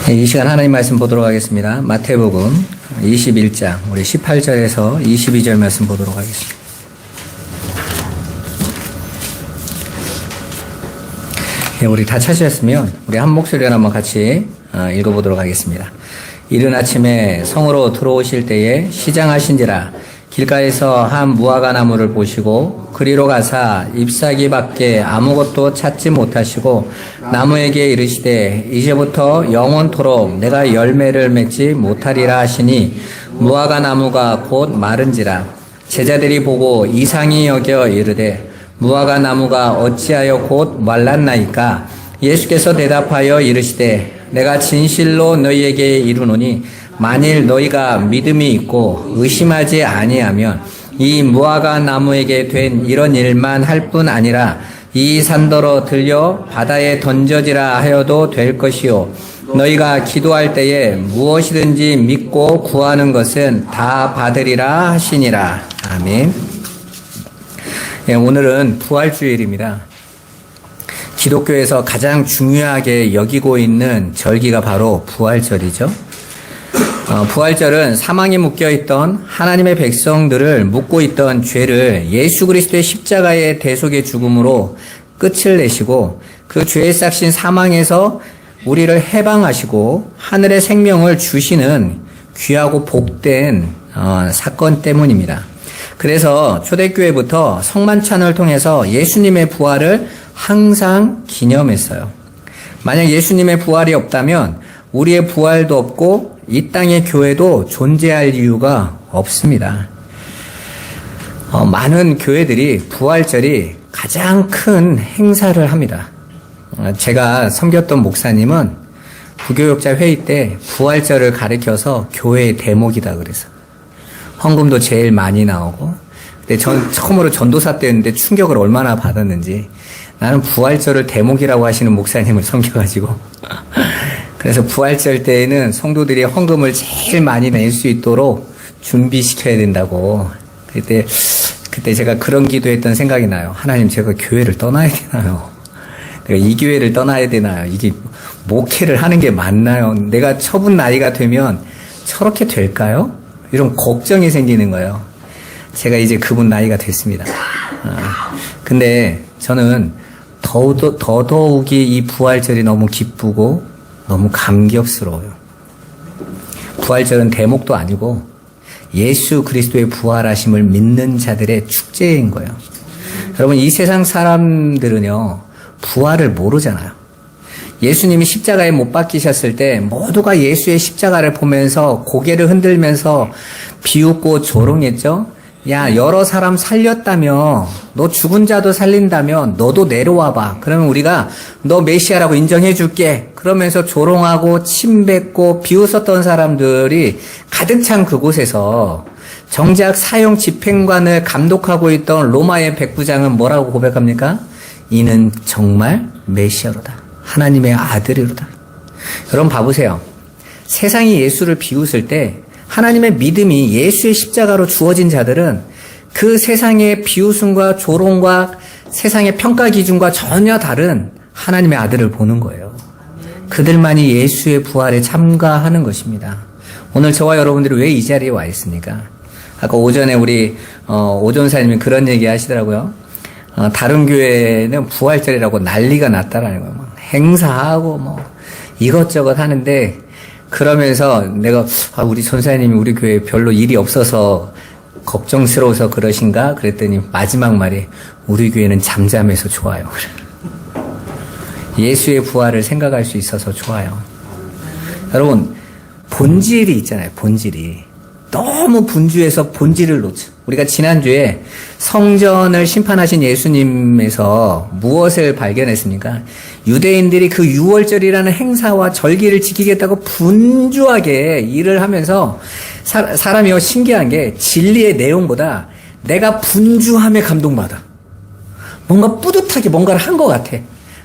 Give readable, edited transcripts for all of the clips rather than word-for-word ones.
이 시간 하나님 말씀 보도록 하겠습니다. 마태복음 21장 우리 18절에서 22절 말씀 보도록 하겠습니다. 우리 다 찾으셨으면 우리 한 목소리로 한번 같이 읽어보도록 하겠습니다. 이른 아침에 성으로 들어오실 때에 시장하신지라 길가에서 한 무화과 나무를 보시고 그리로 가사 잎사귀 밖에 아무것도 찾지 못하시고 나무에게 이르시되 이제부터 영원토록 내가 열매를 맺지 못하리라 하시니 무화과 나무가 곧 마른지라. 제자들이 보고 이상히 여겨 이르되 무화과 나무가 어찌하여 곧 말랐나이까? 예수께서 대답하여 이르시되 내가 진실로 너희에게 이르노니 만일 너희가 믿음이 있고 의심하지 아니하면 이 무화과 나무에게 된 이런 일만 할 뿐 아니라 이 산더러 들려 바다에 던져지라 하여도 될 것이요 너희가 기도할 때에 무엇이든지 믿고 구하는 것은 다 받으리라 하시니라. 아멘. 오늘은 부활주일입니다. 기독교에서 가장 중요하게 여기고 있는 절기가 바로 부활절이죠. 부활절은 사망에 묶여있던 하나님의 백성들을 묶고 있던 죄를 예수 그리스도의 십자가의 대속의 죽음으로 끝을 내시고 그 죄의 싹신 사망에서 우리를 해방하시고 하늘의 생명을 주시는 귀하고 복된 사건 때문입니다. 그래서 초대교회부터 성만찬을 통해서 예수님의 부활을 항상 기념했어요. 만약 예수님의 부활이 없다면 우리의 부활도 없고 이 땅의 교회도 존재할 이유가 없습니다. 많은 교회들이 부활절이 가장 큰 행사를 합니다. 제가 섬겼던 목사님은 부교육자 회의 때 부활절을 가리켜서 교회의 대목이다 그래서 헌금도 제일 많이 나오고 근데 전 처음으로 전도사 때였는데 충격을 얼마나 받았는지 나는 부활절을 대목이라고 하시는 목사님을 섬겨가지고 그래서 부활절 때에는 성도들이 헌금을 제일 많이 낼 수 있도록 준비시켜야 된다고. 그때 제가 그런 기도했던 생각이 나요. 하나님, 제가 교회를 떠나야 되나요? 내가 이 교회를 떠나야 되나요? 이게 목회를 하는 게 맞나요? 내가 처분 나이가 되면 저렇게 될까요? 이런 걱정이 생기는 거예요. 제가 이제 그분 나이가 됐습니다. 근데 저는 더더욱이 이 부활절이 너무 기쁘고 너무 감격스러워요. 부활절은 대목도 아니고 예수 그리스도의 부활하심을 믿는 자들의 축제인 거예요. 여러분, 이 세상 사람들은요, 부활을 모르잖아요. 예수님이 십자가에 못 박히셨을 때 모두가 예수의 십자가를 보면서 고개를 흔들면서 비웃고 조롱했죠. 야, 여러 사람 살렸다며, 너 죽은 자도 살린다며, 너도 내려와봐. 그러면 우리가 너 메시아라고 인정해줄게. 그러면서 조롱하고 침뱉고 비웃었던 사람들이 가득 찬 그곳에서 정작 사형 집행관을 감독하고 있던 로마의 백부장은 뭐라고 고백합니까? 이는 정말 메시아로다. 하나님의 아들이로다. 여러분 봐보세요. 세상이 예수를 비웃을 때 하나님의 믿음이 예수의 십자가로 주어진 자들은 그 세상의 비웃음과 조롱과 세상의 평가 기준과 전혀 다른 하나님의 아들을 보는 거예요. 그들만이 예수의 부활에 참가하는 것입니다. 오늘 저와 여러분들이 왜 이 자리에 와 있습니까? 아까 오전에 우리 오전사님이 그런 얘기 하시더라고요. 다른 교회는 부활절이라고 난리가 났다라는 거예요. 행사하고 뭐 이것저것 하는데 그러면서 내가 우리 전사님이 우리 교회에 별로 일이 없어서 걱정스러워서 그러신가? 그랬더니 마지막 말이 우리 교회는 잠잠해서 좋아요. 예수의 부활을 생각할 수 있어서 좋아요. 여러분, 본질이 있잖아요. 본질이. 너무 분주해서 본질을 놓쳐. 우리가 지난주에 성전을 심판하신 예수님에서 무엇을 발견했습니까? 유대인들이 그 유월절이라는 행사와 절기를 지키겠다고 분주하게 일을 하면서 사람이 신기한 게 진리의 내용보다 내가 분주함에 감동받아. 뭔가 뿌듯하게 뭔가를 한 것 같아.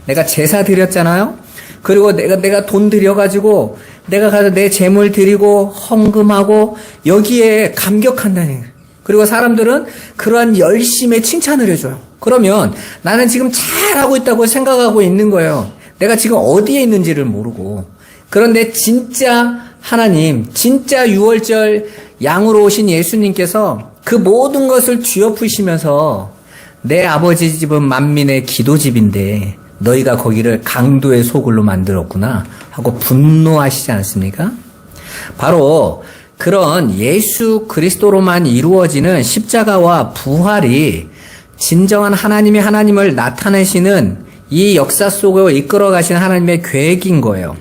내가 제사 드렸잖아요? 그리고 내가 돈 들여가지고 내가 가서 내 재물 드리고 헌금하고 여기에 감격한다는 거예요. 그리고 사람들은 그러한 열심에 칭찬을 해줘요. 그러면 나는 지금 잘하고 있다고 생각하고 있는 거예요. 내가 지금 어디에 있는지를 모르고 그런데 진짜 하나님, 진짜 유월절 양으로 오신 예수님께서 그 모든 것을 뒤엎으시면서 내 아버지 집은 만민의 기도집인데 너희가 거기를 강도의 소굴로 만들었구나 하고 분노하시지 않습니까? 바로 그런 예수 그리스도로만 이루어지는 십자가와 부활이 진정한 하나님이 하나님을 나타내시는 이 역사 속으로 이끌어 가신 하나님의 계획인 거예요.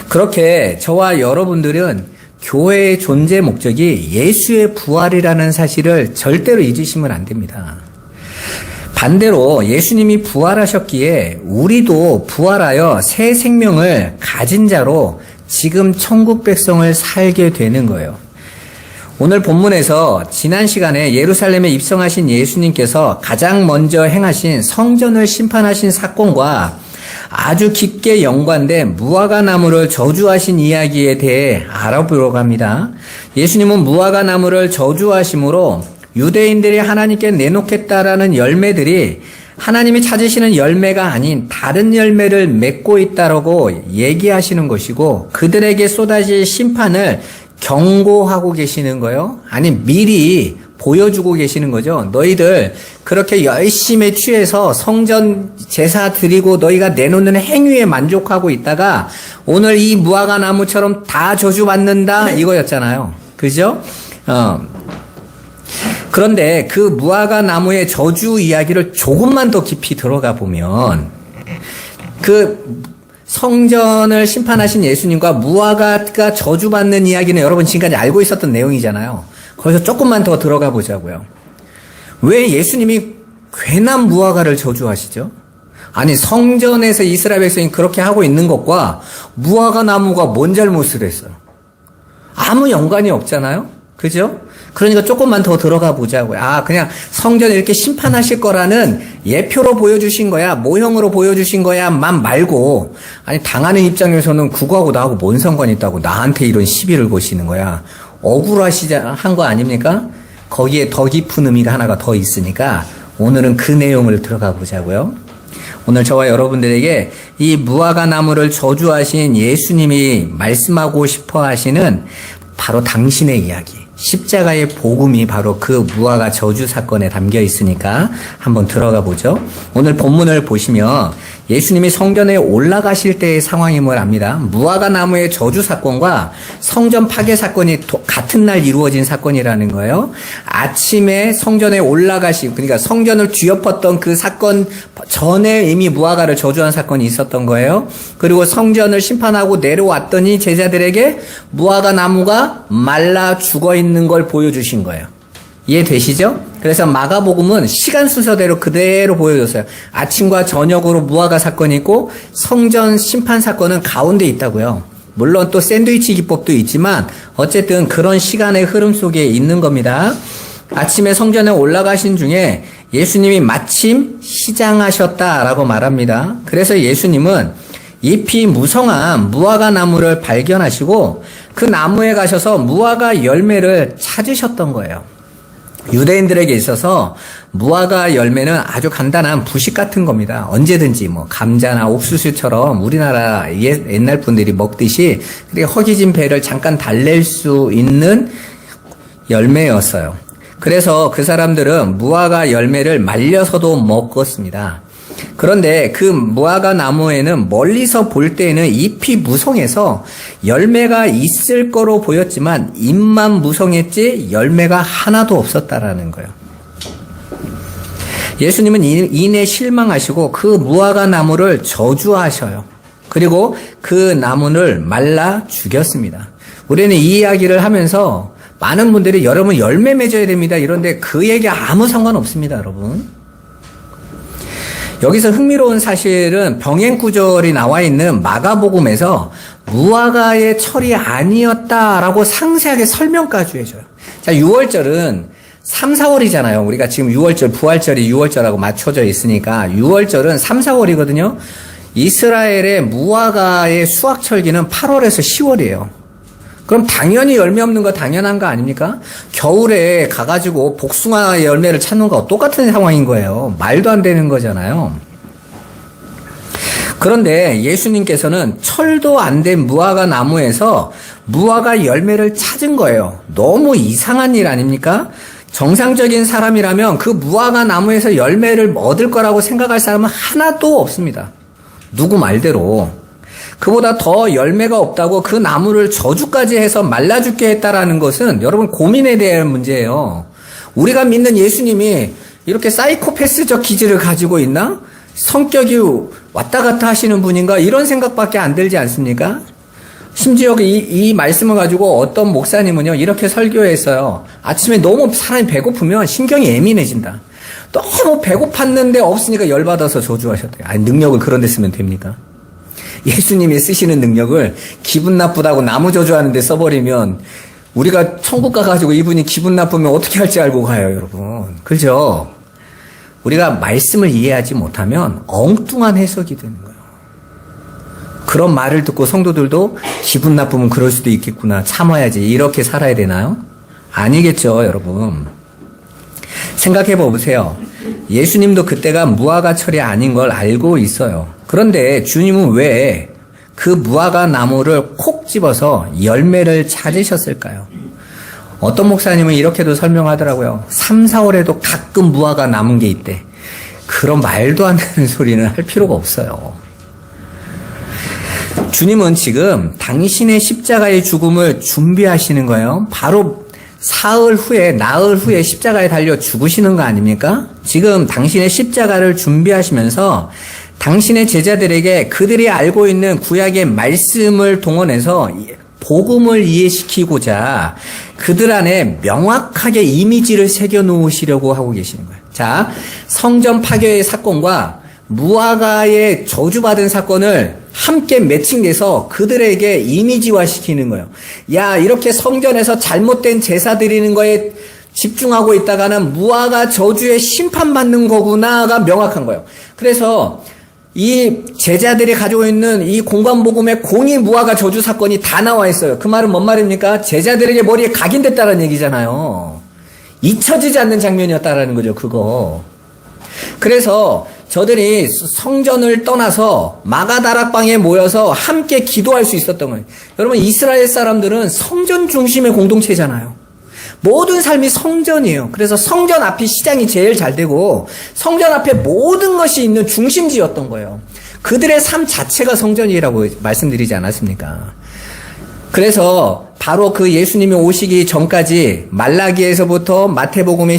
그렇게 저와 여러분들은 교회의 존재 목적이 예수의 부활이라는 사실을 절대로 잊으시면 안 됩니다. 반대로 예수님이 부활하셨기에 우리도 부활하여 새 생명을 가진 자로 지금 천국 백성을 살게 되는 거예요. 오늘 본문에서 지난 시간에 예루살렘에 입성하신 예수님께서 가장 먼저 행하신 성전을 심판하신 사건과 아주 깊게 연관된 무화과 나무를 저주하신 이야기에 대해 알아보려고 합니다. 예수님은 무화과 나무를 저주하심으로 유대인들이 하나님께 내놓겠다라는 열매들이 하나님이 찾으시는 열매가 아닌 다른 열매를 맺고 있다라고 얘기하시는 것이고 그들에게 쏟아질 심판을 경고하고 계시는 거예요. 아니 미리 보여주고 계시는 거죠. 너희들 그렇게 열심히 취해서 성전 제사 드리고 너희가 내놓는 행위에 만족하고 있다가 오늘 이 무화과 나무처럼 다 저주받는다 이거였잖아요. 그죠? 그런데 그 무화과 나무의 저주 이야기를 조금만 더 깊이 들어가 보면 그 성전을 심판하신 예수님과 무화과가 저주받는 이야기는 여러분 지금까지 알고 있었던 내용이잖아요. 거기서 조금만 더 들어가 보자고요. 왜 예수님이 괜한 무화과를 저주하시죠? 아니 성전에서 이스라엘 백성이 그렇게 하고 있는 것과 무화과 나무가 뭔 잘못을 했어요? 아무 연관이 없잖아요. 그죠? 그러니까 조금만 더 들어가 보자고요. 그냥 성전을 이렇게 심판하실 거라는 예표로 보여주신 거야, 모형으로 보여주신 거야만 말고, 아니 당하는 입장에서는 그거하고 나하고 뭔 상관이 있다고 나한테 이런 시비를 거시는 거야. 억울하시한 거 아닙니까? 거기에 더 깊은 의미가 하나가 더 있으니까 오늘은 그 내용을 들어가 보자고요. 오늘 저와 여러분들에게 이 무화과 나무를 저주하신 예수님이 말씀하고 싶어 하시는 바로 당신의 이야기, 십자가의 복음이 바로 그 무화과 저주 사건에 담겨 있으니까 한번 들어가 보죠. 오늘 본문을 보시면 예수님이 성전에 올라가실 때의 상황임을 압니다. 무화과 나무의 저주 사건과 성전 파괴 사건이 같은 날 이루어진 사건이라는 거예요. 아침에 성전에 그러니까 성전을 뒤엎었던 그 사건 전에 이미 무화과를 저주한 사건이 있었던 거예요. 그리고 성전을 심판하고 내려왔더니 제자들에게 무화과 나무가 말라 죽어 있는 걸 보여주신 거예요. 이해되시죠? 그래서 마가복음은 시간 순서대로 그대로 보여줬어요. 아침과 저녁으로 무화과 사건이 있고 성전 심판 사건은 가운데 있다고요. 물론 또 샌드위치 기법도 있지만 어쨌든 그런 시간의 흐름 속에 있는 겁니다. 아침에 성전에 올라가신 중에 예수님이 마침 시장하셨다라고 말합니다. 그래서 예수님은 잎이 무성한 무화과 나무를 발견하시고 그 나무에 가셔서 무화과 열매를 찾으셨던 거예요. 유대인들에게 있어서 무화과 열매는 아주 간단한 부식 같은 겁니다. 언제든지 감자나 옥수수처럼 우리나라 옛날 분들이 먹듯이 허기진 배를 잠깐 달랠 수 있는 열매였어요. 그래서 그 사람들은 무화과 열매를 말려서도 먹었습니다. 그런데 그 무화과 나무에는 멀리서 볼 때에는 잎이 무성해서 열매가 있을 거로 보였지만 잎만 무성했지 열매가 하나도 없었다라는 거예요. 예수님은 이내 실망하시고 그 무화과 나무를 저주하셔요. 그리고 그 나무를 말라 죽였습니다. 우리는 이 이야기를 하면서 많은 분들이 여러분 열매 맺어야 됩니다. 이런데 그 얘기 아무 상관없습니다, 여러분. 여기서 흥미로운 사실은 병행구절이 나와 있는 마가복음에서 무화과의 철이 아니었다라고 상세하게 설명까지 해줘요. 자, 6월절은 3, 4월이잖아요. 우리가 지금 6월절, 부활절이 6월절하고 맞춰져 있으니까 6월절은 3, 4월이거든요. 이스라엘의 무화과의 수확철기는 8월에서 10월이에요. 그럼 당연히 열매 없는 거 당연한 거 아닙니까? 겨울에 가가지고 복숭아 열매를 찾는 거와 똑같은 상황인 거예요. 말도 안 되는 거잖아요. 그런데 예수님께서는 철도 안 된 무화과 나무에서 무화과 열매를 찾은 거예요. 너무 이상한 일 아닙니까? 정상적인 사람이라면 그 무화과 나무에서 열매를 얻을 거라고 생각할 사람은 하나도 없습니다. 누구 말대로. 그보다 더 열매가 없다고 그 나무를 저주까지 해서 말라 죽게 했다라는 것은 여러분 고민에 대한 문제예요. 우리가 믿는 예수님이 이렇게 사이코패스적 기질을 가지고 있나? 성격이 왔다 갔다 하시는 분인가? 이런 생각밖에 안 들지 않습니까? 심지어 이 말씀을 가지고 어떤 목사님은요, 이렇게 설교했어요. 아침에 너무 사람이 배고프면 신경이 예민해진다. 너무 배고팠는데 없으니까 열받아서 저주하셨대요. 아니, 능력을 그런 데 쓰면 됩니까? 예수님이 쓰시는 능력을 기분 나쁘다고 나무 저주하는 데 써버리면 우리가 천국 가가지고 이분이 기분 나쁘면 어떻게 할지 알고 가요, 여러분. 그죠? 우리가 말씀을 이해하지 못하면 엉뚱한 해석이 되는 거예요. 그런 말을 듣고 성도들도 기분 나쁘면 그럴 수도 있겠구나. 참아야지. 이렇게 살아야 되나요? 아니겠죠, 여러분. 생각해 보세요. 예수님도 그때가 무화과철이 아닌 걸 알고 있어요. 그런데 주님은 왜 그 무화과 나무를 콕 집어서 열매를 찾으셨을까요? 어떤 목사님은 이렇게도 설명하더라고요. 3, 4월에도 가끔 무화과 남은 게 있대. 그런 말도 안 되는 소리는 할 필요가 없어요. 주님은 지금 당신의 십자가의 죽음을 준비하시는 거예요. 바로 나흘 후에 십자가에 달려 죽으시는 거 아닙니까? 지금 당신의 십자가를 준비하시면서 당신의 제자들에게 그들이 알고 있는 구약의 말씀을 동원해서 복음을 이해시키고자 그들 안에 명확하게 이미지를 새겨 놓으시려고 하고 계시는 거예요. 자, 성전 파괴의 사건과 무화과의 저주받은 사건을 함께 매칭돼서 그들에게 이미지화 시키는 거예요. 야, 이렇게 성전에서 잘못된 제사 드리는 거에 집중하고 있다가는 무화과 저주에 심판받는 거구나가 명확한 거예요. 그래서 이 제자들이 가지고 있는 이 공관복음의 공의 무화과 저주 사건이 다 나와 있어요. 그 말은 뭔 말입니까? 제자들에게 머리에 각인됐다는 얘기잖아요. 잊혀지지 않는 장면이었다라는 거죠, 그거. 그래서 저들이 성전을 떠나서 마가다락방에 모여서 함께 기도할 수 있었던 거예요. 여러분, 이스라엘 사람들은 성전 중심의 공동체잖아요. 모든 삶이 성전이에요. 그래서 성전 앞이 시장이 제일 잘 되고 성전 앞에 모든 것이 있는 중심지였던 거예요. 그들의 삶 자체가 성전이라고 말씀드리지 않았습니까? 그래서 바로 그 예수님이 오시기 전까지 말라기에서부터 마가복음의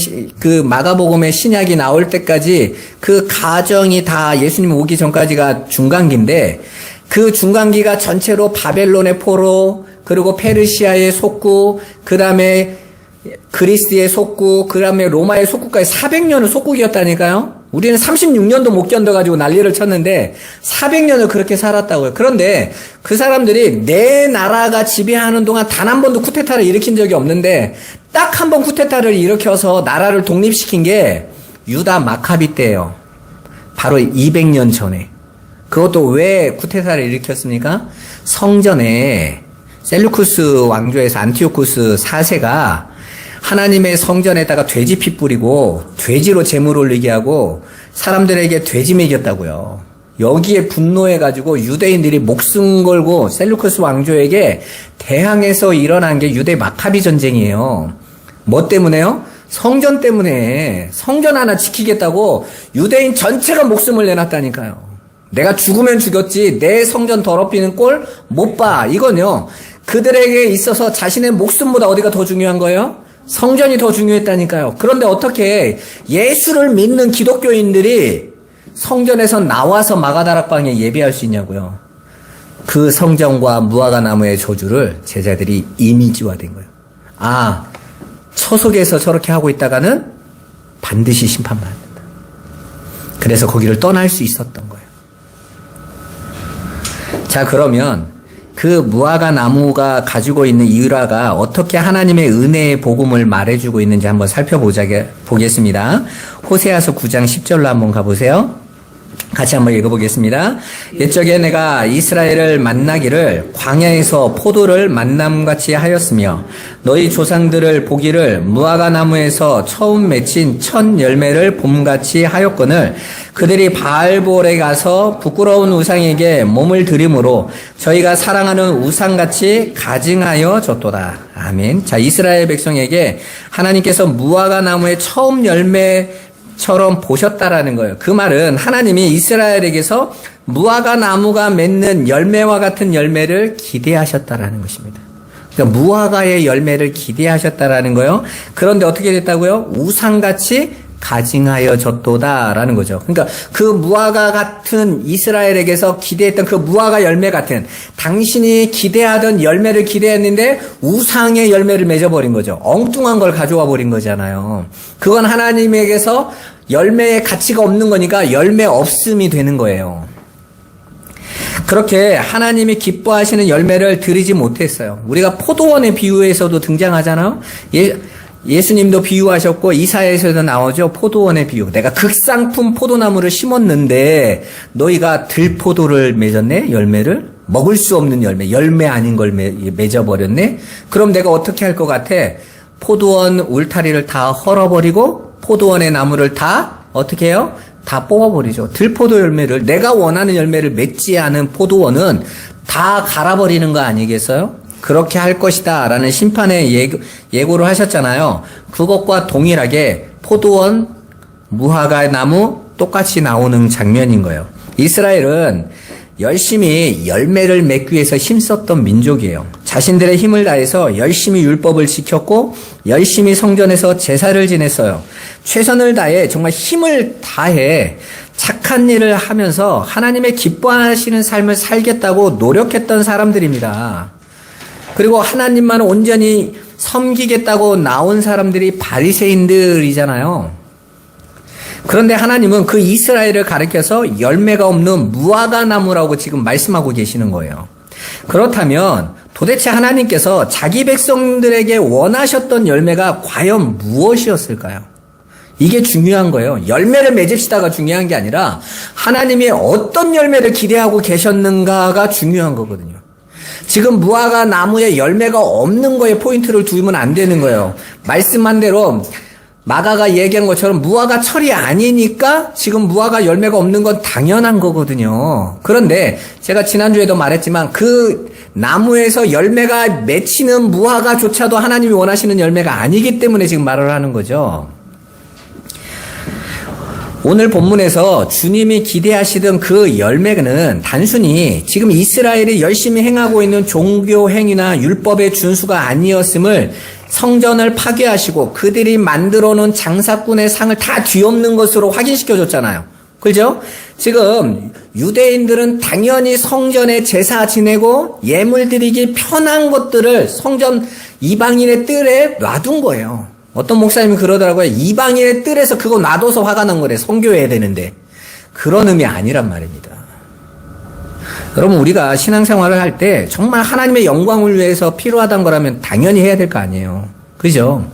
신약이 나올 때까지 그 가정이 다 예수님 오기 전까지가 중간기인데 그 중간기가 전체로 바벨론의 포로, 그리고 페르시아의 속국, 그 다음에 그리스의 속국, 그 다음에 로마의 속국까지 400년을 속국이었다니까요. 우리는 36년도 못 견뎌가지고 난리를 쳤는데 400년을 그렇게 살았다고요. 그런데 그 사람들이 내 나라가 지배하는 동안 단 한 번도 쿠데타를 일으킨 적이 없는데 딱 한 번 쿠데타를 일으켜서 나라를 독립시킨 게 유다 마카비 때예요. 바로 200년 전에. 그것도 왜 쿠데타를 일으켰습니까? 성전에 셀루쿠스 왕조에서 안티오쿠스 4세가 하나님의 성전에다가 돼지 피 뿌리고 돼지로 제물 올리게 하고 사람들에게 돼지 먹였다고요. 여기에 분노해가지고 유대인들이 목숨 걸고 셀루쿠스 왕조에게 대항해서 일어난 게 유대 마카비 전쟁이에요. 뭐 때문에요? 성전 때문에. 성전 하나 지키겠다고 유대인 전체가 목숨을 내놨다니까요. 내가 죽으면 죽였지 내 성전 더럽히는 꼴 못 봐. 이건요, 그들에게 있어서 자신의 목숨보다 어디가 더 중요한 거예요? 성전이 더 중요했다니까요. 그런데 어떻게 예수를 믿는 기독교인들이 성전에서 나와서 마가다락방에 예배할 수 있냐고요. 그 성전과 무화과 나무의 저주를 제자들이 이미지화된 거예요. 아, 처속에서 저렇게 하고 있다가는 반드시 심판받는다. 그래서 거기를 떠날 수 있었던 거예요. 자, 그러면 그 무화과 나무가 가지고 있는 일화가 어떻게 하나님의 은혜의 복음을 말해주고 있는지 한번 살펴보겠습니다. 호세아서 9장 10절로 한번 가보세요. 같이 한번 읽어보겠습니다. 옛적에 내가 이스라엘을 만나기를 광야에서 포도를 만남같이 하였으며 너희 조상들을 보기를 무화과 나무에서 처음 맺힌 첫 열매를 봄같이 하였거늘 그들이 바알볼에 가서 부끄러운 우상에게 몸을 들임으로 저희가 사랑하는 우상같이 가증하여 졌도다. 아멘. 자, 이스라엘 백성에게 하나님께서 무화과 나무의 처음 열매처럼 보셨다라는 거예요. 그 말은 하나님이 이스라엘에게서 무화과 나무가 맺는 열매와 같은 열매를 기대하셨다라는 것입니다. 그러니까 무화과의 열매를 기대하셨다라는 거예요. 그런데 어떻게 됐다고요? 우상같이 가증하여 졌도다라는 거죠. 그러니까 그 무화과 같은 이스라엘에게서 기대했던 그 무화과 열매 같은 당신이 기대하던 열매를 기대했는데 우상의 열매를 맺어버린 거죠. 엉뚱한 걸 가져와 버린 거잖아요. 그건 하나님에게서 열매의 가치가 없는 거니까 열매 없음이 되는 거예요. 그렇게 하나님이 기뻐하시는 열매를 드리지 못했어요. 우리가 포도원의 비유에서도 등장하잖아요. 예수님도 비유하셨고 이사야에서도 나오죠. 포도원의 비유. 내가 극상품 포도나무를 심었는데 너희가 들포도를 맺었네. 열매를 먹을 수 없는 열매 아닌 걸 맺어버렸네. 그럼 내가 어떻게 할 것 같아? 포도원 울타리를 다 헐어버리고 포도원의 나무를 다 어떻게 해요? 다 뽑아버리죠. 들포도 열매를, 내가 원하는 열매를 맺지 않은 포도원은 다 갈아버리는 거 아니겠어요? 그렇게 할 것이다 라는 심판의 예고를 하셨잖아요. 그것과 동일하게 포도원, 무화과 나무 똑같이 나오는 장면인 거예요. 이스라엘은 열심히 열매를 맺기 위해서 힘썼던 민족이에요. 자신들의 힘을 다해서 열심히 율법을 지켰고 열심히 성전에서 제사를 지냈어요. 최선을 다해 정말 힘을 다해 착한 일을 하면서 하나님의 기뻐하시는 삶을 살겠다고 노력했던 사람들입니다. 그리고 하나님만 온전히 섬기겠다고 나온 사람들이 바리새인들이잖아요. 그런데 하나님은 그 이스라엘을 가리켜서 열매가 없는 무화과 나무라고 지금 말씀하고 계시는 거예요. 그렇다면 도대체 하나님께서 자기 백성들에게 원하셨던 열매가 과연 무엇이었을까요? 이게 중요한 거예요. 열매를 맺읍시다가 중요한 게 아니라 하나님이 어떤 열매를 기대하고 계셨는가가 중요한 거거든요. 지금 무화과 나무에 열매가 없는 거에 포인트를 두면 안 되는 거예요. 말씀한 대로 마가가 얘기한 것처럼 무화과 철이 아니니까 지금 무화과 열매가 없는 건 당연한 거거든요. 그런데 제가 지난주에도 말했지만 그 나무에서 열매가 맺히는 무화과조차도 하나님이 원하시는 열매가 아니기 때문에 지금 말을 하는 거죠. 오늘 본문에서 주님이 기대하시던 그 열매는 단순히 지금 이스라엘이 열심히 행하고 있는 종교 행위나 율법의 준수가 아니었음을 성전을 파괴하시고 그들이 만들어 놓은 장사꾼의 상을 다 뒤엎는 것으로 확인시켜 줬잖아요. 그죠? 지금 유대인들은 당연히 성전에 제사 지내고 예물 드리기 편한 것들을 성전 이방인의 뜰에 놔둔 거예요. 어떤 목사님이 그러더라고요. 이방인의 뜰에서 그거 놔둬서 화가 난 거래. 선교해야 되는데. 그런 의미 아니란 말입니다. 여러분, 우리가 신앙생활을 할 때 정말 하나님의 영광을 위해서 필요하단 거라면 당연히 해야 될 거 아니에요. 그죠?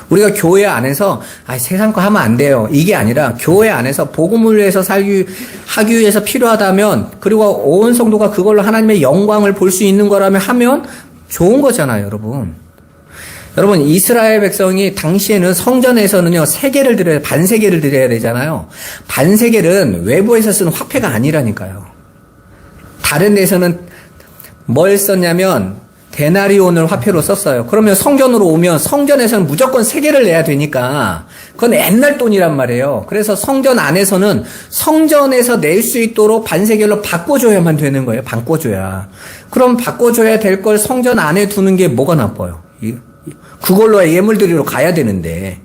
우리가 교회 안에서 세상 거 하면 안 돼요. 이게 아니라 교회 안에서 복음을 위해서 하기 위해서 필요하다면, 그리고 온 성도가 그걸로 하나님의 영광을 볼 수 있는 거라면 하면 좋은 거잖아요, 여러분. 여러분, 이스라엘 백성이 당시에는 성전에서는요, 세계를 드려야, 반세계를 드려야 되잖아요. 반세계는 외부에서 쓰는 화폐가 아니라니까요. 다른 데서는 뭘 썼냐면 데나리온을 화폐로 썼어요. 그러면 성전으로 오면 성전에서는 무조건 세계를 내야 되니까 그건 옛날 돈이란 말이에요. 그래서 성전 안에서는 성전에서 낼 수 있도록 반세겔로 바꿔줘야만 되는 거예요. 바꿔줘야. 그럼 바꿔줘야 될 걸 성전 안에 두는 게 뭐가 나빠요? 그걸로 예물드리러 가야 되는데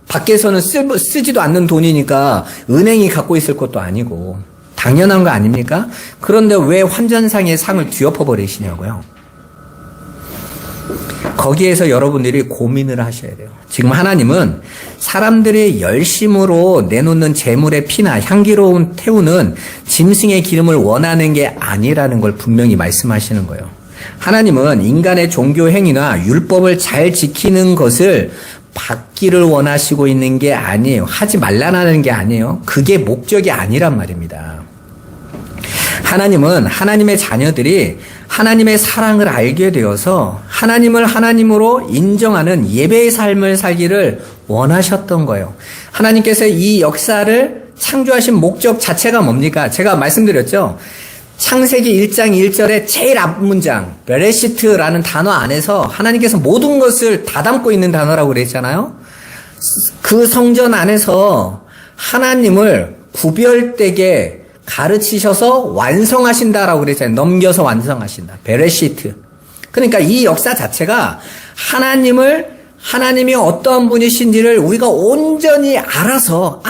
밖에서는 쓰지도 않는 돈이니까 은행이 갖고 있을 것도 아니고 당연한 거 아닙니까? 그런데 왜 환전상의 상을 뒤엎어 버리시냐고요. 거기에서 여러분들이 고민을 하셔야 돼요. 지금 하나님은 사람들의 열심으로 내놓는 재물의 피나 향기로운 태우는 짐승의 기름을 원하는 게 아니라는 걸 분명히 말씀하시는 거예요. 하나님은 인간의 종교 행위나 율법을 잘 지키는 것을 받기를 원하시고 있는 게 아니에요. 하지 말라는 게 아니에요. 그게 목적이 아니란 말입니다. 하나님은 하나님의 자녀들이 하나님의 사랑을 알게 되어서 하나님을 하나님으로 인정하는 예배의 삶을 살기를 원하셨던 거예요. 하나님께서 이 역사를 창조하신 목적 자체가 뭡니까? 제가 말씀드렸죠. 창세기 1장 1절의 제일 앞문장 베레시트라는 단어 안에서 하나님께서 모든 것을 다 담고 있는 단어라고 그랬잖아요. 그 성전 안에서 하나님을 구별되게 가르치셔서 완성하신다라고 그랬잖아요. 넘겨서 완성하신다. 베레시트. 그러니까 이 역사 자체가 하나님이 어떠한 분이신지를 우리가 온전히 알아서,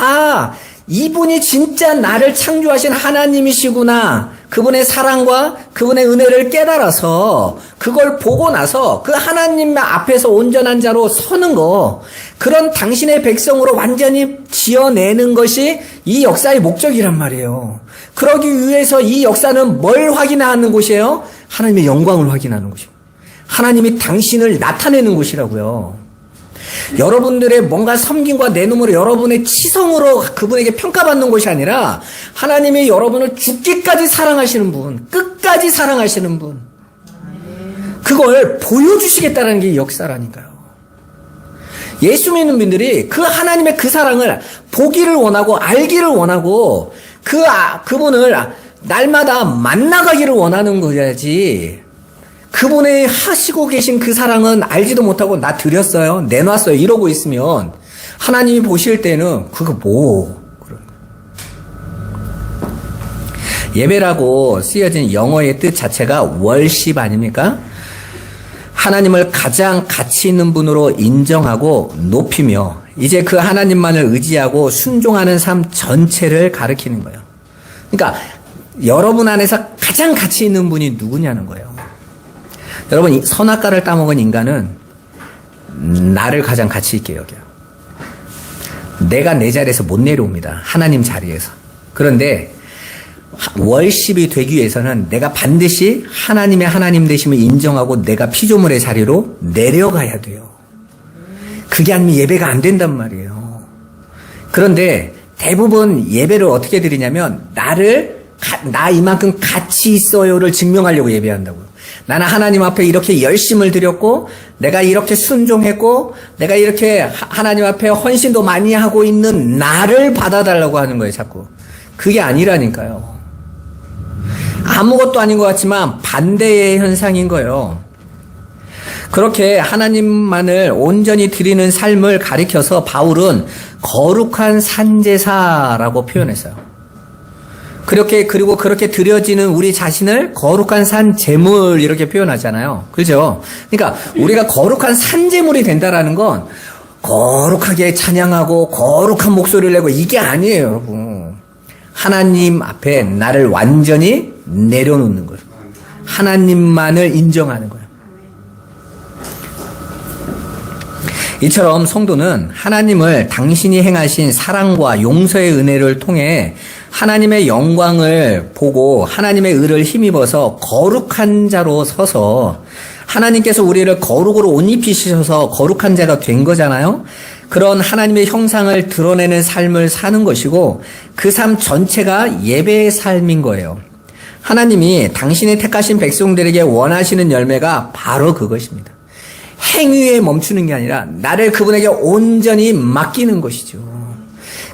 이분이 진짜 나를 창조하신 하나님이시구나. 그분의 사랑과 그분의 은혜를 깨달아서 그걸 보고 나서 그 하나님 앞에서 온전한 자로 서는 거, 그런 당신의 백성으로 완전히 지어내는 것이 이 역사의 목적이란 말이에요. 그러기 위해서 이 역사는 뭘 확인하는 곳이에요? 하나님의 영광을 확인하는 곳이에요. 하나님이 당신을 나타내는 곳이라고요. 여러분들의 뭔가 섬김과 내놓음으로 여러분의 치성으로 그분에게 평가받는 것이 아니라 하나님이 여러분을 죽기까지 사랑하시는 분, 끝까지 사랑하시는 분, 그걸 보여주시겠다는 게 역사라니까요. 예수 믿는 분들이 그 하나님의 그 사랑을 보기를 원하고 알기를 원하고 그분을 날마다 만나가기를 원하는 거야지. 그분의 하시고 계신 그 사랑은 알지도 못하고 나 드렸어요, 내놨어요 이러고 있으면 하나님이 보실 때는 그거 그런 거예요. 예배라고 쓰여진 영어의 뜻 자체가 월십 아닙니까? 하나님을 가장 가치 있는 분으로 인정하고 높이며 이제 그 하나님만을 의지하고 순종하는 삶 전체를 가리키는 거예요. 그러니까 여러분 안에서 가장 가치 있는 분이 누구냐는 거예요. 여러분, 선악과를 따먹은 인간은 나를 가장 가치 있게 여겨요. 내가 내 자리에서 못 내려옵니다. 하나님 자리에서. 그런데 월십이 되기 위해서는 내가 반드시 하나님의 하나님 되심을 인정하고 내가 피조물의 자리로 내려가야 돼요. 그게 아니면 예배가 안 된단 말이에요. 그런데 대부분 예배를 어떻게 드리냐면 나 이만큼 가치 있어요를 증명하려고 예배한다고요. 나는 하나님 앞에 이렇게 열심을 드렸고 내가 이렇게 순종했고 내가 이렇게 하나님 앞에 헌신도 많이 하고 있는 나를 받아달라고 하는 거예요. 자꾸. 그게 아니라니까요. 아무것도 아닌 것 같지만 반대의 현상인 거예요. 그렇게 하나님만을 온전히 드리는 삶을 가리켜서 바울은 거룩한 산제사라고 표현했어요. 그리고 그렇게 드려지는 우리 자신을 거룩한 산 제물 이렇게 표현하잖아요. 그죠? 그러니까 우리가 거룩한 산 제물이 된다라는 건 거룩하게 찬양하고 거룩한 목소리를 내고 이게 아니에요, 여러분. 하나님 앞에 나를 완전히 내려놓는 거예요. 하나님만을 인정하는 거예요. 이처럼 성도는 하나님을 당신이 행하신 사랑과 용서의 은혜를 통해 하나님의 영광을 보고 하나님의 의를 힘입어서 거룩한 자로 서서 하나님께서 우리를 거룩으로 옷 입히셔서 거룩한 자가 된 거잖아요. 그런 하나님의 형상을 드러내는 삶을 사는 것이고 그 삶 전체가 예배의 삶인 거예요. 하나님이 당신의 택하신 백성들에게 원하시는 열매가 바로 그것입니다. 행위에 멈추는 게 아니라 나를 그분에게 온전히 맡기는 것이죠.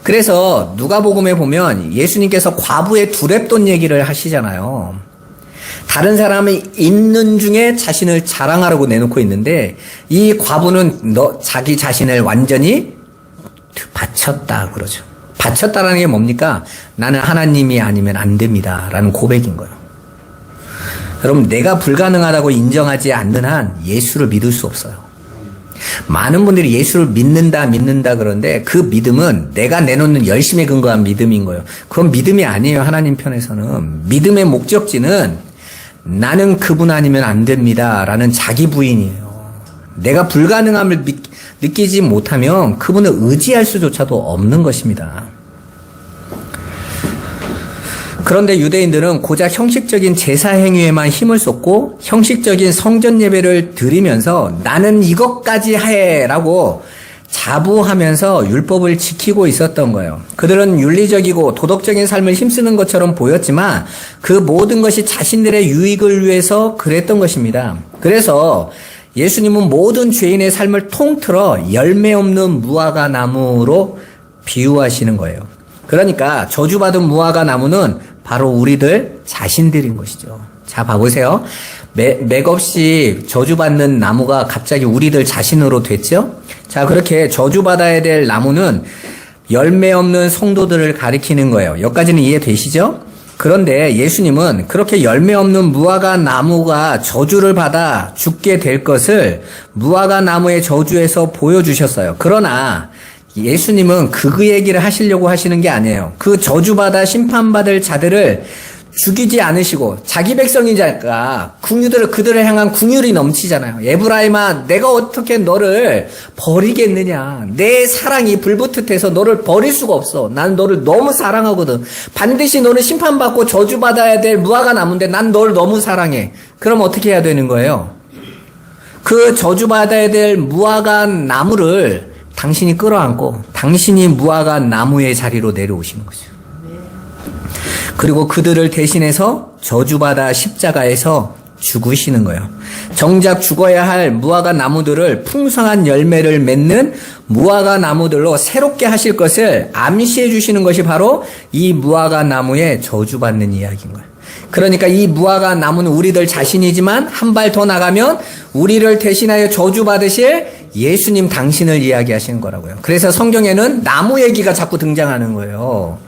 그래서 누가복음에 보면 예수님께서 과부의 두렙돈 얘기를 하시잖아요. 다른 사람이 있는 중에 자신을 자랑하라고 내놓고 있는데 이 과부는 자기 자신을 완전히 바쳤다 그러죠. 바쳤다라는 게 뭡니까? 나는 하나님이 아니면 안 됩니다 라는 고백인 거예요. 여러분, 내가 불가능하다고 인정하지 않는 한 예수를 믿을 수 없어요. 많은 분들이 예수를 믿는다 그러는데 그 믿음은 내가 내놓는 열심에 근거한 믿음인 거예요. 그건 믿음이 아니에요. 하나님 편에서는. 믿음의 목적지는 나는 그분 아니면 안 됩니다 라는 자기 부인이에요. 내가 불가능함을 느끼지 못하면 그분을 의지할 수조차도 없는 것입니다. 그런데 유대인들은 고작 형식적인 제사 행위에만 힘을 쏟고 형식적인 성전 예배를 드리면서 나는 이것까지 해라고 자부하면서 율법을 지키고 있었던 거예요. 그들은 윤리적이고 도덕적인 삶을 힘쓰는 것처럼 보였지만 그 모든 것이 자신들의 유익을 위해서 그랬던 것입니다. 그래서 예수님은 모든 죄인의 삶을 통틀어 열매 없는 무화과 나무로 비유하시는 거예요. 그러니까 저주받은 무화과 나무는 바로 우리들 자신들인 것이죠. 자, 봐보세요. 맥없이 저주받는 나무가 갑자기 우리들 자신으로 됐죠? 자, 그렇게 저주받아야 될 나무는 열매 없는 성도들을 가리키는 거예요. 여기까지는 이해되시죠? 그런데 예수님은 그렇게 열매 없는 무화과 나무가 저주를 받아 죽게 될 것을 무화과 나무의 저주에서 보여주셨어요. 그러나 예수님은 그 얘기를 하시려고 하시는 게 아니에요. 그 저주받아 심판받을 자들을 죽이지 않으시고 자기 백성이니까 그들을 향한 긍휼이 넘치잖아요. 에브라임아, 내가 어떻게 너를 버리겠느냐. 내 사랑이 불붙듯해서 너를 버릴 수가 없어. 난 너를 너무 사랑하거든. 반드시 너는 심판받고 저주받아야 될 무화과 나무인데 난 너를 너무 사랑해. 그럼 어떻게 해야 되는 거예요? 그 저주받아야 될 무화과 나무를 당신이 끌어안고 당신이 무화과 나무의 자리로 내려오시는 거죠. 그리고 그들을 대신해서 저주받아 십자가에서 죽으시는 거예요. 정작 죽어야 할 무화과 나무들을 풍성한 열매를 맺는 무화과 나무들로 새롭게 하실 것을 암시해 주시는 것이 바로 이 무화과 나무의 저주받는 이야기인 거예요. 그러니까 이 무화과 나무는 우리들 자신이지만 한 발 더 나가면 우리를 대신하여 저주받으실 예수님 당신을 이야기하시는 거라고요. 그래서 성경에는 나무 얘기가 자꾸 등장하는 거예요.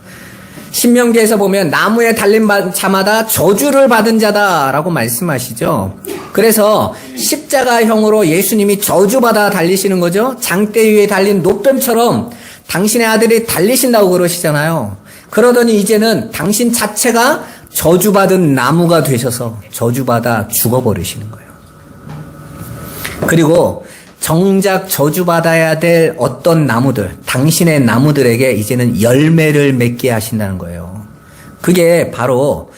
신명기에서 보면 나무에 달린 자마다 저주를 받은 자다라고 말씀하시죠. 그래서 십자가형으로 예수님이 저주받아 달리시는 거죠. 장대 위에 달린 노뱀처럼 당신의 아들이 달리신다고 그러시잖아요. 그러더니 이제는 당신 자체가 저주받은 나무가 되셔서 저주받아 죽어버리시는 거예요. 그리고 정작 저주받아야 될 어떤 나무들, 당신의 나무들에게 이제는 열매를 맺게 하신다는 거예요. 그게 바로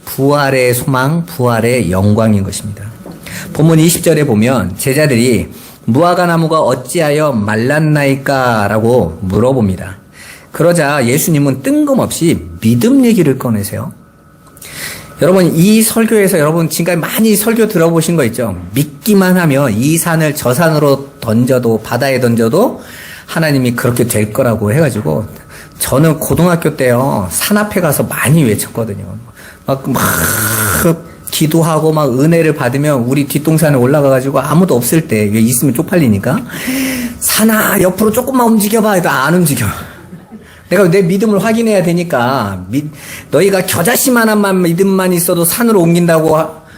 부활의 소망, 부활의 영광인 것입니다. 본문 20절에 보면 제자들이 무화과 나무가 어찌하여 말랐나이까? 라고 물어봅니다. 그러자 예수님은 뜬금없이 믿음 얘기를 꺼내세요. 여러분, 이 설교에서 여러분 지금까지 많이 설교 들어보신 거 있죠? 믿기만 하면 이 산을 저 산으로 던져도 바다에 던져도 하나님이 그렇게 될 거라고 해가지고 저는 고등학교 때요 산 앞에 가서 많이 외쳤거든요. 막 기도하고 막 은혜를 받으면 우리 뒷동산에 올라가가지고 아무도 없을 때 있으면 쪽팔리니까 산아 옆으로 조금만 움직여봐. 이거 안 움직여. 내가 내 믿음을 확인해야 되니까 너희가 겨자씨만한 믿음만 있어도 산으로 옮긴다고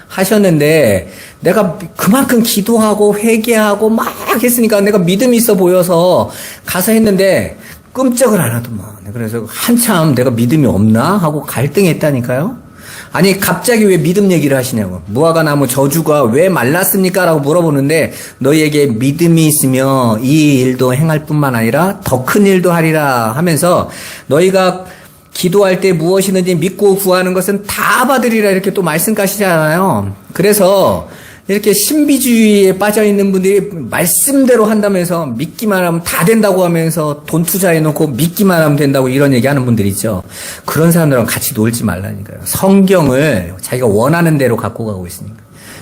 하셨는데 내가 그만큼 기도하고 회개하고 막 했으니까 내가 믿음이 있어 보여서 가서 했는데 끔찍을 안 하더만. 그래서 한참 내가 믿음이 없나 하고 갈등했다니까요. 아니 갑자기 왜 믿음 얘기를 하시냐고. 무화과 나무 저주가 왜 말랐습니까? 라고 물어보는데 너희에게 믿음이 있으며 이 일도 행할 뿐만 아니라 더 큰 일도 하리라 하면서 너희가 기도할 때 무엇이든지 믿고 구하는 것은 다 받으리라 이렇게 또 말씀하시잖아요. 그래서 이렇게 신비주의에 빠져있는 분들이 말씀대로 한다면서 믿기만 하면 다 된다고 하면서 돈 투자해놓고 믿기만 하면 된다고 이런 얘기하는 분들 있죠. 그런 사람들은 같이 놀지 말라니까요. 성경을 자기가 원하는 대로 갖고 가고 있으니까.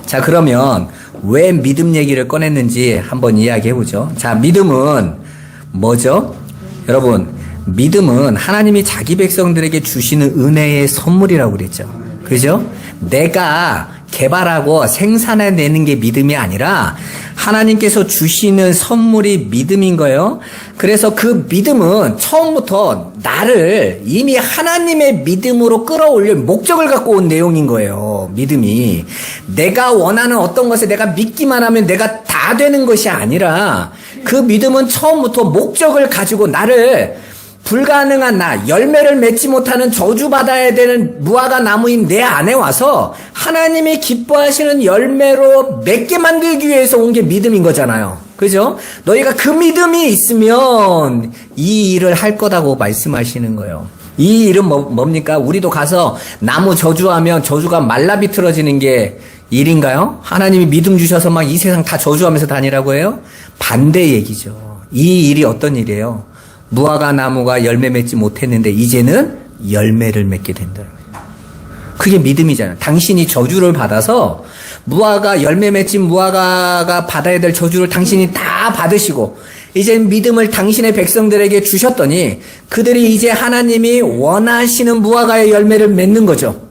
자, 그러면 왜 믿음 얘기를 꺼냈는지 한번 이야기해보죠. 자, 믿음은 뭐죠? 여러분, 믿음은 하나님이 자기 백성들에게 주시는 은혜의 선물이라고 그랬죠. 그죠? 내가 개발하고 생산해내는 게 믿음이 아니라 하나님께서 주시는 선물이 믿음인 거예요. 그래서 그 믿음은 처음부터 나를 이미 하나님의 믿음으로 끌어올릴 목적을 갖고 온 내용인 거예요. 믿음이. 내가 원하는 어떤 것에 내가 믿기만 하면 내가 다 되는 것이 아니라 그 믿음은 처음부터 목적을 가지고 나를 불가능한 나, 열매를 맺지 못하는 저주받아야 되는 무화과 나무인 내 안에 와서 하나님이 기뻐하시는 열매로 맺게 만들기 위해서 온 게 믿음인 거잖아요. 그죠? 너희가 그 믿음이 있으면 이 일을 할 거다고 말씀하시는 거예요. 이 일은 뭡니까? 우리도 가서 나무 저주하면 저주가 말라 비틀어지는 게 일인가요? 하나님이 믿음 주셔서 막 이 세상 다 저주하면서 다니라고 해요? 반대 얘기죠. 이 일이 어떤 일이에요? 무화과 나무가 열매 맺지 못했는데 이제는 열매를 맺게 된다는 거예요. 그게 믿음이잖아요. 당신이 저주를 받아서 무화과 열매 맺힌 무화과가 받아야 될 저주를 당신이 다 받으시고 이제 믿음을 당신의 백성들에게 주셨더니 그들이 이제 하나님이 원하시는 무화과의 열매를 맺는 거죠.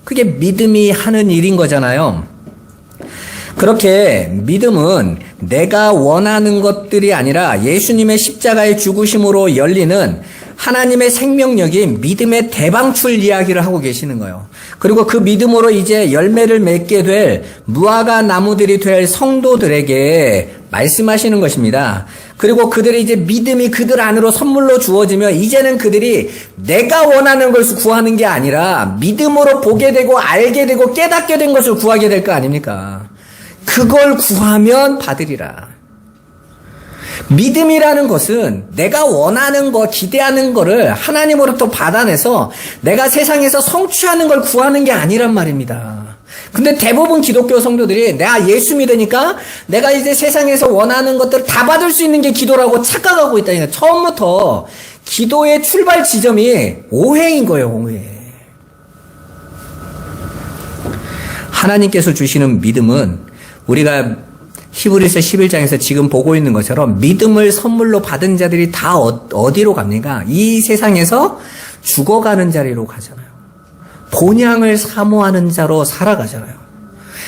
그게 믿음이 하는 일인 거잖아요. 그렇게 믿음은 내가 원하는 것들이 아니라 예수님의 십자가의 죽으심으로 열리는 하나님의 생명력인 믿음의 대방출 이야기를 하고 계시는 거예요. 그리고 그 믿음으로 이제 열매를 맺게 될 무화과 나무들이 될 성도들에게 말씀하시는 것입니다. 그리고 그들이 이제 믿음이 그들 안으로 선물로 주어지면 이제는 그들이 내가 원하는 것을 구하는 게 아니라 믿음으로 보게 되고 알게 되고 깨닫게 된 것을 구하게 될 거 아닙니까? 그걸 구하면 받으리라. 믿음이라는 것은 내가 원하는 거, 기대하는 거를 하나님으로부터 받아내서 내가 세상에서 성취하는 걸 구하는 게 아니란 말입니다. 근데 대부분 기독교 성도들이 내가 예수 믿으니까 내가 이제 세상에서 원하는 것들을 다 받을 수 있는 게 기도라고 착각하고 있다니까. 처음부터 기도의 출발 지점이 오해인 거예요, 오해. 하나님께서 주시는 믿음은 우리가 히브리서 11장에서 지금 보고 있는 것처럼 믿음을 선물로 받은 자들이 다 어디로 갑니까? 이 세상에서 죽어가는 자리로 가잖아요. 본향을 사모하는 자로 살아가잖아요.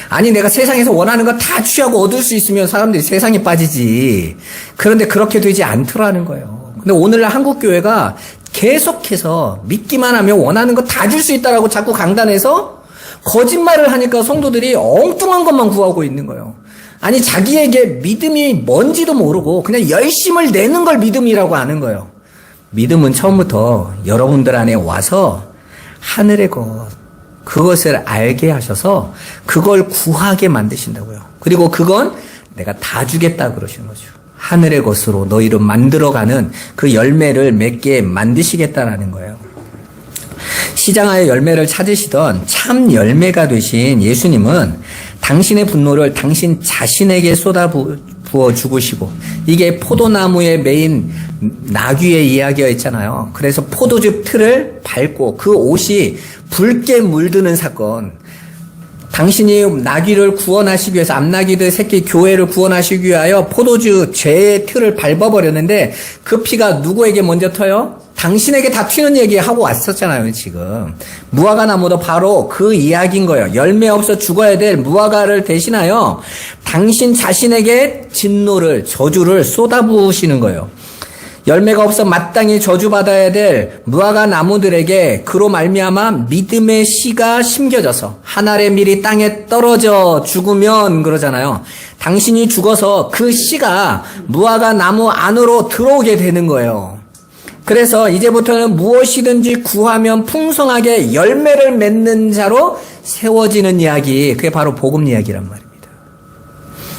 아니 내가 세상에서 원하는 거 다 취하고 얻을 수 있으면 사람들이 세상에 빠지지. 그런데 그렇게 되지 않더라는 거예요. 근데 오늘날 한국교회가 계속해서 믿기만 하면 원하는 거 다 줄 수 있다라고 자꾸 강단해서 거짓말을 하니까 성도들이 엉뚱한 것만 구하고 있는 거예요. 아니 자기에게 믿음이 뭔지도 모르고 그냥 열심을 내는 걸 믿음이라고 하는 거예요. 믿음은 처음부터 여러분들 안에 와서 하늘의 것, 그것을 알게 하셔서 그걸 구하게 만드신다고요. 그리고 그건 내가 다 주겠다 그러시는 거죠. 하늘의 것으로 너희를 만들어가는 그 열매를 맺게 만드시겠다라는 거예요. 시장하여 열매를 찾으시던 참 열매가 되신 예수님은 당신의 분노를 당신 자신에게 쏟아부어 죽으시고, 이게 포도나무에 매인 나귀의 이야기가 있잖아요. 그래서 포도즙 틀을 밟고 그 옷이 붉게 물드는 사건, 당신이 나귀를 구원하시기 위해서, 암나귀들 새끼 교회를 구원하시기 위하여 포도주 죄의 틀을 밟아버렸는데 그 피가 누구에게 먼저 터요? 당신에게 다 튀는 얘기하고 왔었잖아요, 지금. 무화과 나무도 바로 그 이야기인 거예요. 열매 없어 죽어야 될 무화과를 대신하여 당신 자신에게 진노를, 저주를 쏟아부으시는 거예요. 열매가 없어 마땅히 저주받아야 될 무화과 나무들에게 그로 말미암아 믿음의 씨가 심겨져서 한 알의 밀이 땅에 떨어져 죽으면 그러잖아요. 당신이 죽어서 그 씨가 무화과 나무 안으로 들어오게 되는 거예요. 그래서 이제부터는 무엇이든지 구하면 풍성하게 열매를 맺는 자로 세워지는 이야기, 그게 바로 복음 이야기란 말입니다.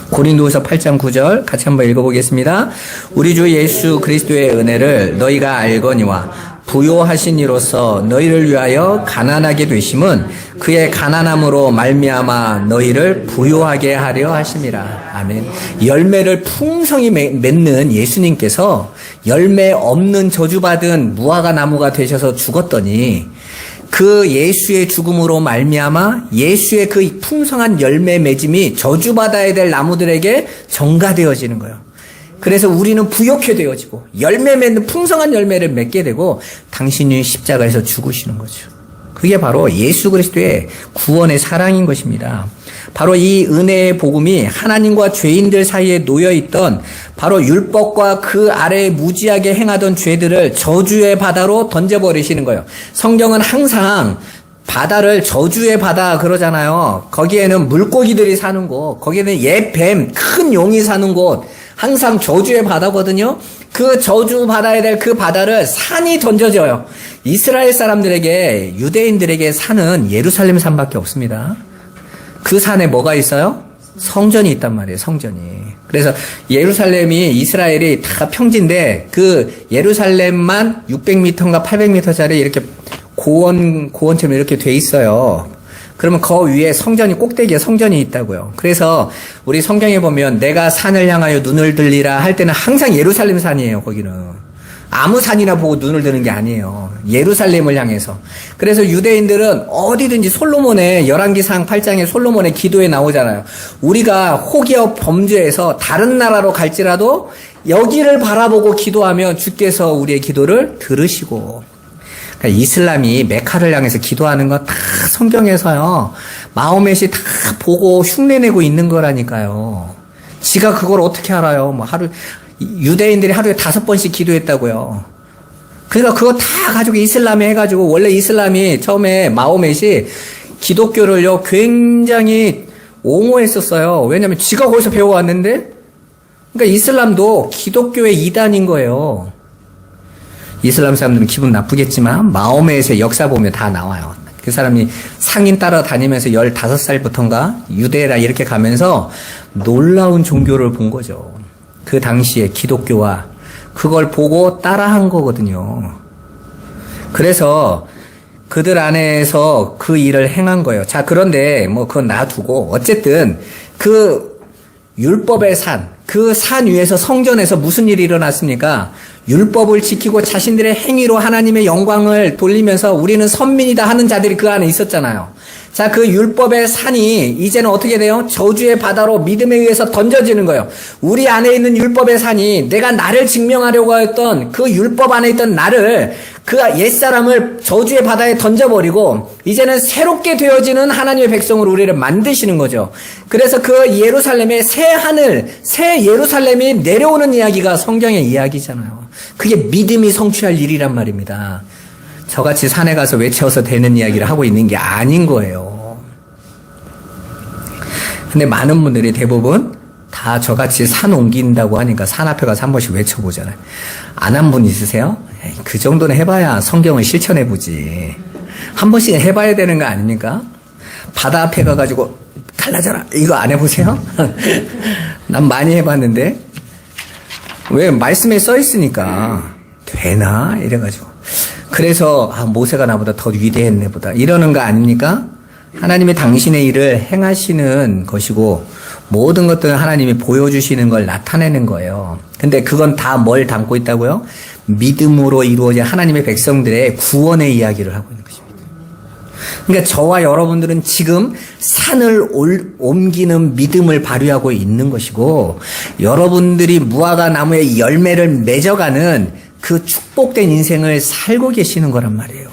고린도후서 8장 9절 같이 한번 읽어보겠습니다. 우리 주 예수 그리스도의 은혜를 너희가 알거니와 부요하신 이로써 너희를 위하여 가난하게 되심은 그의 가난함으로 말미암아 너희를 부요하게 하려 하심이라. 아멘. 열매를 풍성히 맺는 예수님께서 열매 없는 저주받은 무화과 나무가 되셔서 죽었더니 그 예수의 죽음으로 말미암아 예수의 그 풍성한 열매 맺음이 저주받아야 될 나무들에게 전가되어지는 거예요. 그래서 우리는 부욕해 되어지고 열매 맺는 풍성한 열매를 맺게 되고 당신이 십자가에서 죽으시는 거죠. 그게 바로 예수 그리스도의 구원의 사랑인 것입니다. 바로 이 은혜의 복음이 하나님과 죄인들 사이에 놓여있던 바로 율법과 그 아래에 무지하게 행하던 죄들을 저주의 바다로 던져버리시는 거예요. 성경은 항상 바다를 저주의 바다 그러잖아요. 거기에는 물고기들이 사는 곳, 거기에는 옛뱀, 큰 용이 사는 곳, 항상 저주의 바다거든요. 그 저주 받아야 될 그 바다를 산이 던져져요. 이스라엘 사람들에게, 유대인들에게 산은 예루살렘 산밖에 없습니다. 그 산에 뭐가 있어요? 성전이 있단 말이에요, 성전이. 그래서 예루살렘이, 이스라엘이 다 평지인데 그 예루살렘만 600m인가 800m짜리 이렇게 고원처럼 이렇게 돼 있어요. 그러면 그 위에 성전이 꼭대기에 성전이 있다고요. 그래서 우리 성경에 보면 내가 산을 향하여 눈을 들리라 할 때는 항상 예루살렘 산이에요. 거기는 아무 산이나 보고 눈을 드는 게 아니에요. 예루살렘을 향해서. 그래서 유대인들은 어디든지 솔로몬의 열왕기상 8장에 솔로몬의 기도에 나오잖아요. 우리가 혹여 범죄해서 다른 나라로 갈지라도 여기를 바라보고 기도하면 주께서 우리의 기도를 들으시고. 그러니까 이슬람이 메카를 향해서 기도하는 건 다 성경에서요. 마호멧이 다 보고 흉내내고 있는 거라니까요. 지가 그걸 어떻게 알아요? 뭐 유대인들이 하루에 5번씩 기도했다고요. 그러니까 그거 다 가지고 이슬람에 해가지고, 원래 이슬람이 처음에 마호멧이 기독교를요 굉장히 옹호했었어요. 왜냐면 지가 거기서 배워왔는데. 그러니까 이슬람도 기독교의 이단인 거예요. 이슬람 사람들은 기분 나쁘겠지만 마호멧의 역사 보면 다 나와요. 그 사람이 상인 따라다니면서 15살부터인가 유대라 이렇게 가면서 놀라운 종교를 본 거죠. 그 당시에 기독교와 그걸 보고 따라한 거거든요. 그래서 그들 안에서 그 일을 행한 거예요. 자, 그런데 뭐 그건 놔두고 어쨌든 그 율법의 산, 그 산 위에서 성전에서 무슨 일이 일어났습니까? 율법을 지키고 자신들의 행위로 하나님의 영광을 돌리면서 우리는 선민이다 하는 자들이 그 안에 있었잖아요. 자, 그 율법의 산이 이제는 어떻게 돼요? 저주의 바다로 믿음에 의해서 던져지는 거예요. 우리 안에 있는 율법의 산이 내가 나를 증명하려고 했던 그 율법 안에 있던 나를, 그 옛사람을 저주의 바다에 던져버리고 이제는 새롭게 되어지는 하나님의 백성으로 우리를 만드시는 거죠. 그래서 그 예루살렘의 새 하늘, 새 예루살렘이 내려오는 이야기가 성경의 이야기잖아요. 그게 믿음이 성취할 일이란 말입니다. 저같이 산에 가서 외쳐서 되는 이야기를 하고 있는 게 아닌 거예요. 근데 많은 분들이 대부분 다 저같이 산 옮긴다고 하니까 산 앞에 가서 한 번씩 외쳐보잖아요. 안 한 분 있으세요? 에이, 그 정도는 해봐야 성경을 실천해보지. 한 번씩 해봐야 되는 거 아닙니까? 바다 앞에 가가지고 갈라져라 이거 안 해보세요? 난 많이 해봤는데. 왜? 말씀에 써있으니까 되나? 이래가지고. 그래서 모세가 나보다 더 위대했네 보다 이러는 거 아닙니까? 하나님이 당신의 일을 행하시는 것이고 모든 것들은 하나님이 보여주시는 걸 나타내는 거예요. 근데 그건 다 뭘 담고 있다고요? 믿음으로 이루어진 하나님의 백성들의 구원의 이야기를 하고 있는 것입니다. 그러니까 저와 여러분들은 지금 산을 옮기는 믿음을 발휘하고 있는 것이고, 여러분들이 무화과 나무의 열매를 맺어가는 그 축복된 인생을 살고 계시는 거란 말이에요.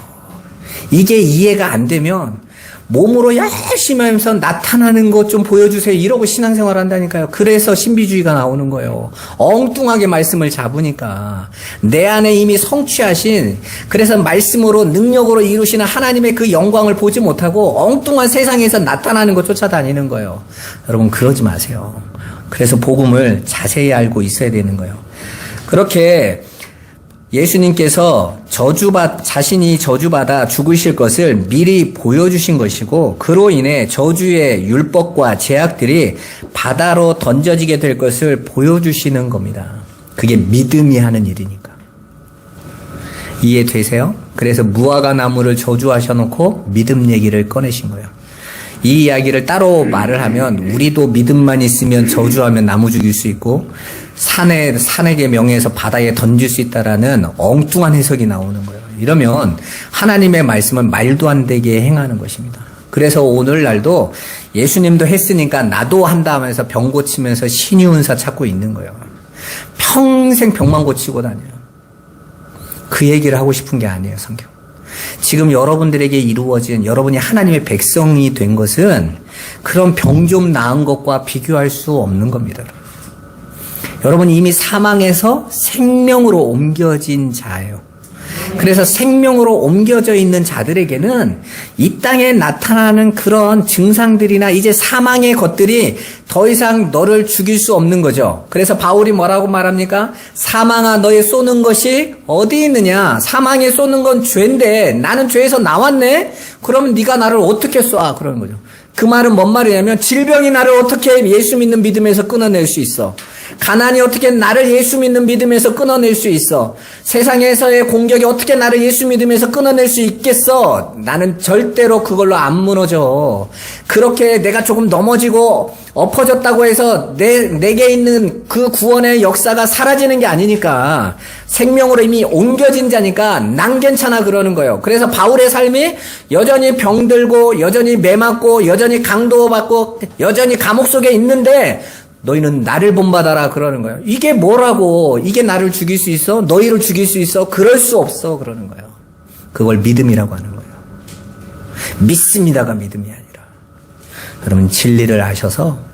이게 이해가 안 되면 몸으로 열심히 하면서 나타나는 것 좀 보여주세요 이러고 신앙생활 한다니까요. 그래서 신비주의가 나오는 거예요. 엉뚱하게 말씀을 잡으니까. 내 안에 이미 성취하신, 그래서 말씀으로 능력으로 이루시는 하나님의 그 영광을 보지 못하고 엉뚱한 세상에서 나타나는 것 쫓아다니는 거예요. 여러분 그러지 마세요. 그래서 복음을 자세히 알고 있어야 되는 거예요. 그렇게 예수님께서 자신이 저주받아 죽으실 것을 미리 보여주신 것이고, 그로 인해 저주의 율법과 제약들이 바다로 던져지게 될 것을 보여주시는 겁니다. 그게 믿음이 하는 일이니까. 이해되세요? 그래서 무화과 나무를 저주하셔놓고 믿음 얘기를 꺼내신 거예요. 이 이야기를 따로 말을 하면 우리도 믿음만 있으면 저주하면 나무 죽일 수 있고 산에게 명예해서 바다에 던질 수 있다라는 엉뚱한 해석이 나오는 거예요. 이러면 하나님의 말씀은 말도 안 되게 행하는 것입니다. 그래서 오늘날도 예수님도 했으니까 나도 한다 하면서 병 고치면서 신유은사 찾고 있는 거예요. 평생 병만 고치고 다녀요. 그 얘기를 하고 싶은 게 아니에요, 성경. 지금 여러분들에게 이루어진, 여러분이 하나님의 백성이 된 것은 그런 병 좀 나은 것과 비교할 수 없는 겁니다. 여러분이 이미 사망에서 생명으로 옮겨진 자예요. 그래서 생명으로 옮겨져 있는 자들에게는 이 땅에 나타나는 그런 증상들이나 이제 사망의 것들이 더 이상 너를 죽일 수 없는 거죠. 그래서 바울이 뭐라고 말합니까? 사망아 너의 쏘는 것이 어디 있느냐? 사망에 쏘는 건 죄인데 나는 죄에서 나왔네? 그러면 네가 나를 어떻게 쏴? 그러는 거죠. 그 말은 뭔 말이냐면 질병이 나를 어떻게 예수 믿는 믿음에서 끊어낼 수 있어? 가난이 어떻게 나를 예수 믿는 믿음에서 끊어낼 수 있어? 세상에서의 공격이 어떻게 나를 예수 믿음에서 끊어낼 수 있겠어? 나는 절대로 그걸로 안 무너져. 그렇게 내가 조금 넘어지고 엎어졌다고 해서 내게 있는 그 구원의 역사가 사라지는 게 아니니까, 생명으로 이미 옮겨진 자니까 난 괜찮아 그러는 거예요. 그래서 바울의 삶이 여전히 병들고 여전히 매맞고 여전히 강도받고 여전히 감옥 속에 있는데 너희는 나를 본받아라 그러는 거예요. 이게 뭐라고? 이게 나를 죽일 수 있어? 너희를 죽일 수 있어? 그럴 수 없어 그러는 거예요. 그걸 믿음이라고 하는 거예요. 믿습니다가 믿음이 아니라. 여러분, 진리를 아셔서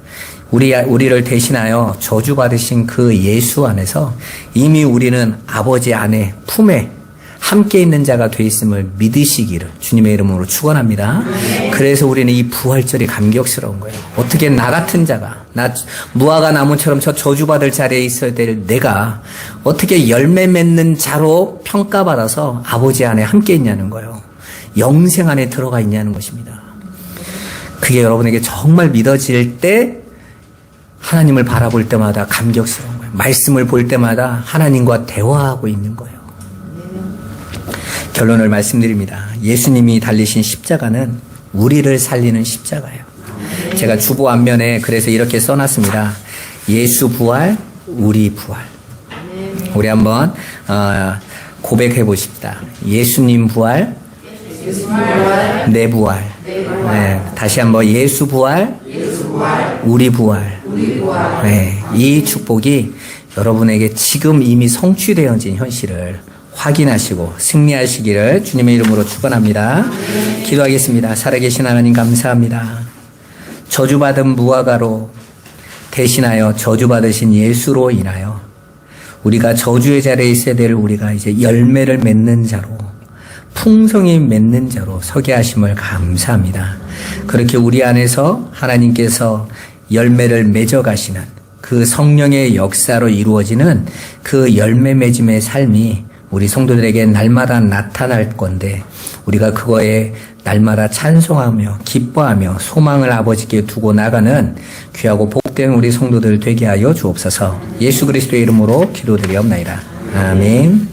우리를 대신하여 저주받으신 그 예수 안에서 이미 우리는 아버지 안에 품에 함께 있는 자가 돼 있음을 믿으시기를 주님의 이름으로 축원합니다. 그래서 우리는 이 부활절이 감격스러운 거예요. 어떻게 나 같은 자가, 나 무화과 나무처럼 저 저주받을 자리에 있어야 될 내가 어떻게 열매 맺는 자로 평가받아서 아버지 안에 함께 있냐는 거예요. 영생 안에 들어가 있냐는 것입니다. 그게 여러분에게 정말 믿어질 때 하나님을 바라볼 때마다 감격스러운 거예요. 말씀을 볼 때마다 하나님과 대화하고 있는 거예요. 결론을 말씀드립니다. 예수님이 달리신 십자가는 우리를 살리는 십자가예요. 제가 주보 앞면에 그래서 이렇게 써놨습니다. 예수 부활, 우리 부활. 우리 한번 고백해 보십시다. 예수님 부활, 내 부활. 네, 다시 한번 예수 부활, 우리 부활. 네, 이 축복이 여러분에게 지금 이미 성취되어진 현실을 확인하시고 승리하시기를 주님의 이름으로 축원합니다. 기도하겠습니다. 살아계신 하나님 감사합니다. 저주받은 무화과로 대신하여 저주받으신 예수로 인하여 우리가 저주의 자리에 있어야 될 우리가 이제 열매를 맺는 자로, 풍성히 맺는 자로 서게 하심을 감사합니다. 그렇게 우리 안에서 하나님께서 열매를 맺어 가시는 그 성령의 역사로 이루어지는 그 열매 맺음의 삶이 우리 성도들에게 날마다 나타날 건데, 우리가 그거에 날마다 찬송하며 기뻐하며 소망을 아버지께 두고 나가는 귀하고 복된 우리 성도들 되게 하여 주옵소서. 예수 그리스도의 이름으로 기도드리옵나이다. 아멘.